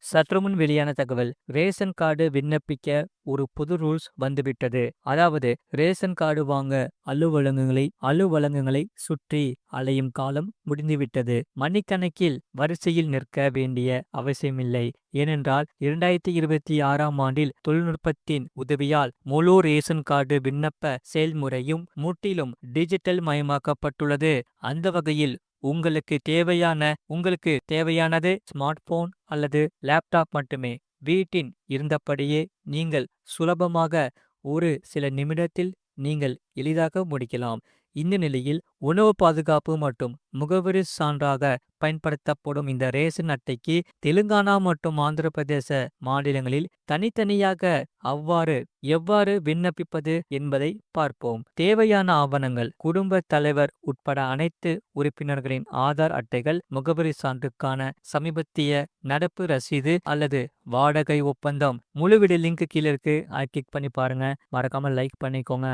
சற்றுமுன் வெளியான தகவல். ரேஷன் கார்டு விண்ணப்பிக்க ஒரு புது ரூல்ஸ் வந்துவிட்டது. அதாவது ரேஷன் கார்டு வாங்க அலுவலகங்களை சுற்றி அலையும் காலம் முடிந்துவிட்டது. மணிக்கணக்கில் வரிசையில் நிற்க வேண்டிய அவசியமில்லை. ஏனென்றால் 2026ஆம் ஆண்டில் தொழில்நுட்பத்தின் உதவியால் முழு ரேஷன் கார்டு விண்ணப்ப செயல்முறையும் முற்றிலும் டிஜிட்டல் மயமாக்கப்பட்டுள்ளது. அந்த வகையில் உங்களுக்கு தேவையானது ஸ்மார்ட் போன் அல்லது லேப்டாப் மட்டுமே. வீட்டின் இருந்தபடியே நீங்கள் சுலபமாக ஒரு சில நிமிடத்தில் நீங்கள் எளிதாக முடிக்கலாம். இந்த நிலையில் உணவு பாதுகாப்பு மற்றும் முகவரி சான்றாக பயன்படுத்தப்படும் இந்த ரேஷன் அட்டைக்கு தெலுங்கானா மற்றும் ஆந்திர பிரதேச மாநிலங்களில் தனித்தனியாக எவ்வாறு விண்ணப்பிப்பது என்பதை பார்ப்போம். தேவையான ஆவணங்கள்: குடும்ப தலைவர் உட்பட அனைத்து உறுப்பினர்களின் ஆதார் அட்டைகள், முகவரி சான்றுக்கான சமீபத்திய நடப்பு ரசீது அல்லது வாடகை ஒப்பந்தம். முழு வீடியோ லிங்க் கீழே இருக்கு. அதை கிளிக் பண்ணி பாருங்க. மறக்காம லைக் பண்ணிக்கோங்க.